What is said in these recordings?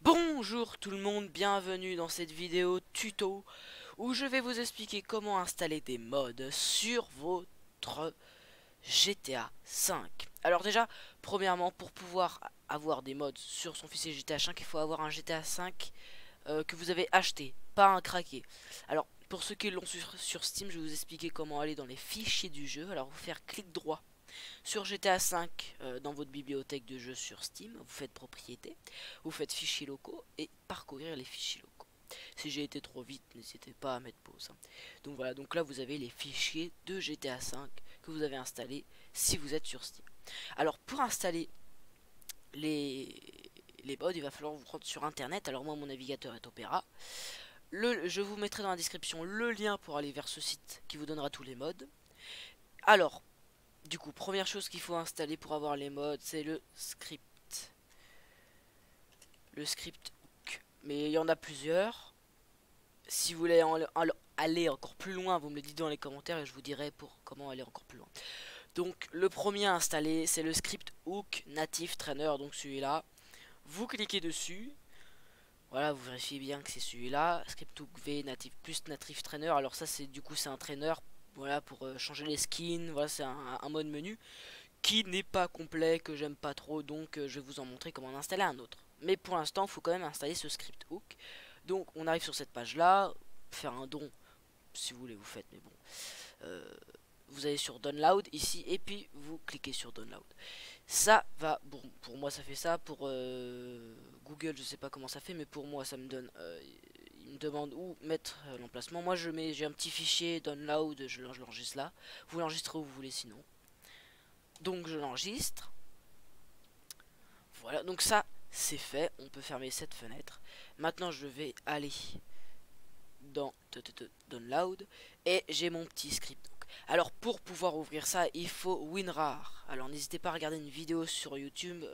Bonjour tout le monde, bienvenue dans cette vidéo tuto où je vais vous expliquer comment installer des mods sur votre GTA 5. Alors déjà, premièrement, pour pouvoir avoir des mods sur son fichier GTA 5, il faut avoir un GTA 5 que vous avez acheté, pas un craqué. Alors, pour ceux qui l'ont sur Steam, je vais vous expliquer comment aller dans les fichiers du jeu. Alors, vous faire clic droit sur GTA 5 dans votre bibliothèque de jeux sur Steam, vous faites propriété, vous faites fichiers locaux et parcourir les fichiers locaux. Si j'ai été trop vite, n'hésitez pas à mettre pause, hein. Donc voilà, donc là vous avez les fichiers de GTA 5 que vous avez installés si vous êtes sur Steam. Alors pour installer les, les mods, il va falloir vous rendre sur internet. Alors moi mon navigateur est Opera. Je vous mettrai dans la description le lien pour aller vers ce site qui vous donnera tous les mods. Alors, du coup, première chose qu'il faut installer pour avoir les mods, c'est le script. Le script hook. Mais il y en a plusieurs. Si vous voulez aller encore plus loin, vous me le dites dans les commentaires et je vous dirai pour comment aller encore plus loin. Donc, le premier à installer, c'est le script hook native trainer. Donc, celui-là. Vous cliquez dessus. Voilà, vous vérifiez bien que c'est celui-là. Script hook V native plus native trainer. Alors, ça, c'est du coup, c'est un trainer. Voilà, pour changer les skins. Voilà, c'est un mode menu qui n'est pas complet, que j'aime pas trop, donc je vais vous en montrer comment en installer un autre. Mais pour l'instant, il faut quand même installer ce script hook. Donc on arrive sur cette page là, faire un don, si vous voulez vous faites, mais bon. Euh, vous allez sur download ici, et puis vous cliquez sur download. Ça va, bon, pour moi ça fait ça, pour Google je sais pas comment ça fait, mais pour moi ça me donne, il me demande où mettre l'emplacement. Moi j'ai un petit fichier download, je l'enregistre là, vous l'enregistrez où vous voulez sinon. Donc je l'enregistre. Voilà, donc ça c'est fait. On peut fermer cette fenêtre. Maintenant je vais aller dans Download et j'ai mon petit script. Alors pour pouvoir ouvrir ça, il faut WinRAR. Alors n'hésitez pas à regarder une vidéo sur YouTube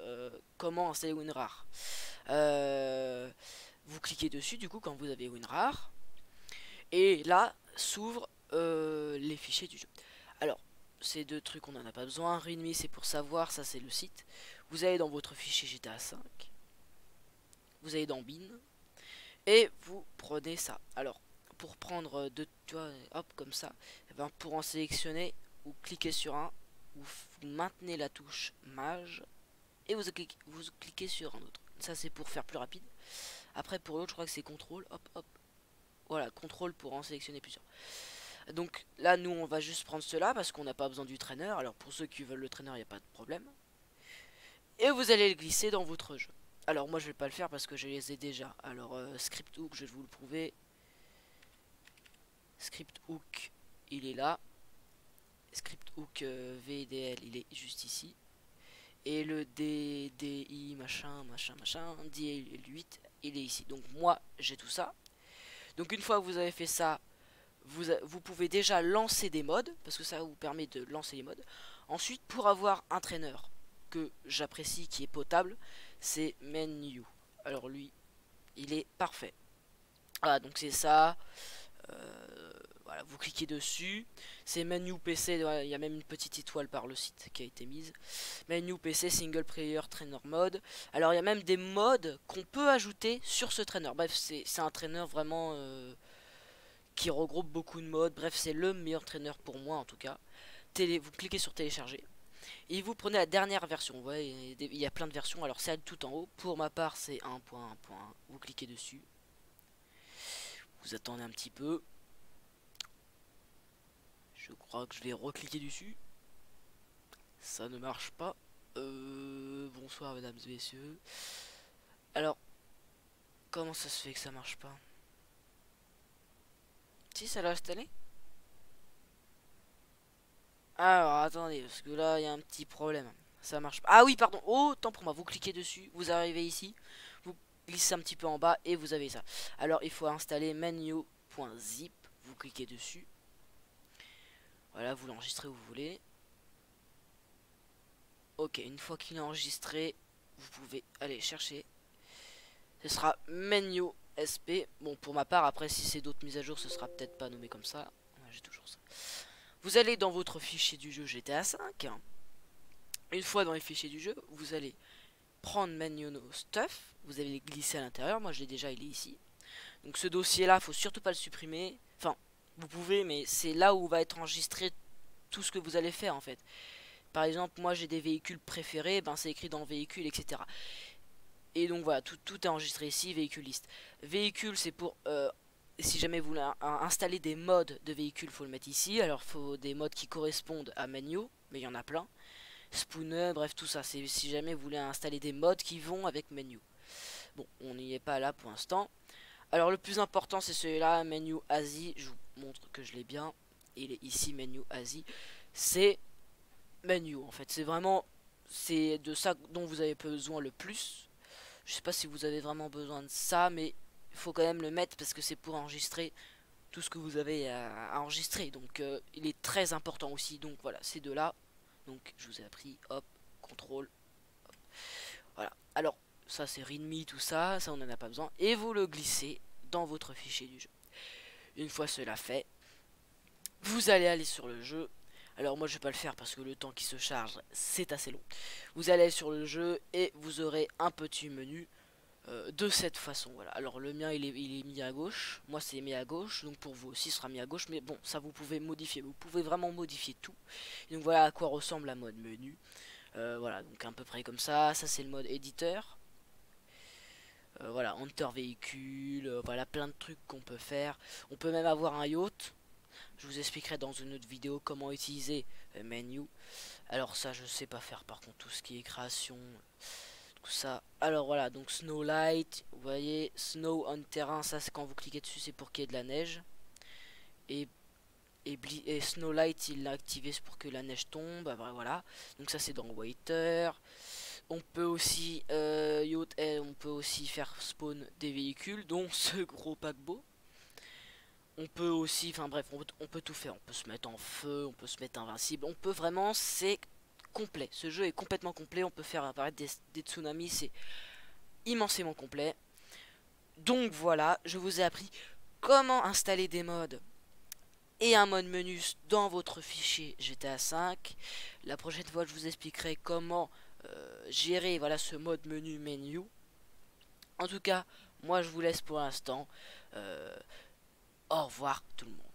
comment installer WinRAR. Vous cliquez dessus du coup quand vous avez WinRAR et là s'ouvrent les fichiers du jeu. Alors ces deux trucs on n'en a pas besoin. README c'est pour savoir, ça c'est le site. Vous allez dans votre fichier GTA 5, vous allez dans bin et vous prenez ça. Alors pour prendre deux, tu vois, hop comme ça, et ben, pour en sélectionner, vous cliquez sur un, vous maintenez la touche mage et vous cliquez sur un autre. Ça c'est pour faire plus rapide. Après pour l'autre je crois que c'est contrôle, hop hop. Voilà, contrôle pour en sélectionner plusieurs. Donc là nous on va juste prendre cela parce qu'on n'a pas besoin du trainer. Alors pour ceux qui veulent le trainer il n'y a pas de problème. Et vous allez le glisser dans votre jeu. Alors moi je vais pas le faire parce que je les ai déjà. Alors script hook, je vais vous le prouver. Script hook, il est là. Script hook VDL, il est juste ici. Et le DDI machin machin machin, DL8, il est ici. Donc moi j'ai tout ça. Donc une fois que vous avez fait ça, vous pouvez déjà lancer des mods parce que ça vous permet de lancer les mods. Ensuite pour avoir un trainer que j'apprécie qui est potable, c'est Menu. Alors lui il est parfait. Voilà donc c'est ça. Voilà, vous cliquez dessus, c'est menu PC, il y a même une petite étoile par le site qui a été mise. Menu PC single player trainer mode. Alors il y a même des modes qu'on peut ajouter sur ce trainer. Bref, c'est un trainer vraiment qui regroupe beaucoup de modes. Bref, c'est le meilleur trainer pour moi en tout cas. Vous cliquez sur télécharger et vous prenez la dernière version. Vous voyez, il y a plein de versions. Alors c'est tout en haut. Pour ma part, c'est 1.1.1. Vous cliquez dessus. Vous attendez un petit peu. Je crois que je vais recliquer dessus. Ça ne marche pas. Bonsoir mesdames et messieurs. Alors, comment ça se fait que ça marche pas? Si, ça l'a installé. Alors, attendez, parce que là, il y a un petit problème. Ça marche pas. Ah oui, pardon. Autant pour moi. Vous cliquez dessus, vous arrivez ici, vous glissez un petit peu en bas et vous avez ça. Alors, il faut installer menu.zip. Vous cliquez dessus. Voilà, vous l'enregistrez où vous voulez. Ok, une fois qu'il est enregistré, vous pouvez aller chercher. Ce sera menu SP. Bon, pour ma part, après, si c'est d'autres mises à jour, ce sera peut-être pas nommé comme ça. Ouais, j'ai toujours ça. Vous allez dans votre fichier du jeu GTA 5. Une fois dans les fichiers du jeu, vous allez prendre menu no stuff, vous allez les glisser à l'intérieur. Moi je l'ai déjà, il est ici. Donc ce dossier là, faut surtout pas le supprimer. Enfin, vous pouvez, mais c'est là où va être enregistré tout ce que vous allez faire en fait. Par exemple, moi j'ai des véhicules préférés, ben c'est écrit dans véhicule, etc. Et donc voilà, tout est enregistré ici, véhicule liste. Véhicule, c'est pour si jamais vous voulez installer des modes de véhicule, faut le mettre ici. Alors faut des modes qui correspondent à menu, mais il y en a plein. Spooner, bref tout ça, c'est si jamais vous voulez installer des modes qui vont avec menu. Bon, on n'y est pas là pour l'instant. Alors le plus important c'est celui-là, menu Asie. Je vous montre que je l'ai bien. Il est ici, menu Asie. C'est menu en fait, c'est vraiment, c'est de ça dont vous avez besoin le plus. Je sais pas si vous avez vraiment besoin de ça, mais il faut quand même le mettre parce que c'est pour enregistrer tout ce que vous avez à enregistrer. Donc il est très important aussi. Donc voilà, ces deux-là. Donc je vous ai appris, hop, contrôle. Hop. Voilà. Alors ça c'est readme, tout ça, ça on n'en a pas besoin. Et vous le glissez dans votre fichier du jeu. Une fois cela fait, vous allez aller sur le jeu. Alors moi je vais pas le faire parce que le temps qui se charge c'est assez long. Vous allez sur le jeu et vous aurez un petit menu de cette façon. Voilà. Alors le mien il est mis à gauche, moi c'est mis à gauche, donc pour vous aussi ce sera mis à gauche, mais bon ça vous pouvez modifier, vous pouvez vraiment modifier tout. Et donc voilà à quoi ressemble la mode menu. Voilà, donc à peu près comme ça. Ça c'est le mode éditeur. Voilà, enter véhicule, voilà plein de trucs qu'on peut faire. On peut même avoir un yacht. Je vous expliquerai dans une autre vidéo comment utiliser menu. Alors ça je sais pas faire par contre, tout ce qui est création, tout ça. Alors voilà, donc snow light, vous voyez, snow on terrain, ça c'est quand vous cliquez dessus, c'est pour qu'il y ait de la neige. Et snow light il l'a activé pour que la neige tombe. Bah, voilà, donc ça c'est dans waiter. On peut aussi yacht, on peut aussi faire spawn des véhicules, dont ce gros paquebot. On peut aussi, enfin bref, on peut tout faire. On peut se mettre en feu, on peut se mettre invincible. On peut vraiment, c'est complet. Ce jeu est complètement complet. On peut faire apparaître des tsunamis, c'est immensément complet. Donc voilà, je vous ai appris comment installer des modes et un mode menu dans votre fichier GTA 5. La prochaine fois, je vous expliquerai comment gérer voilà ce mode menu. En tout cas, moi je vous laisse pour l'instant. Au revoir tout le monde.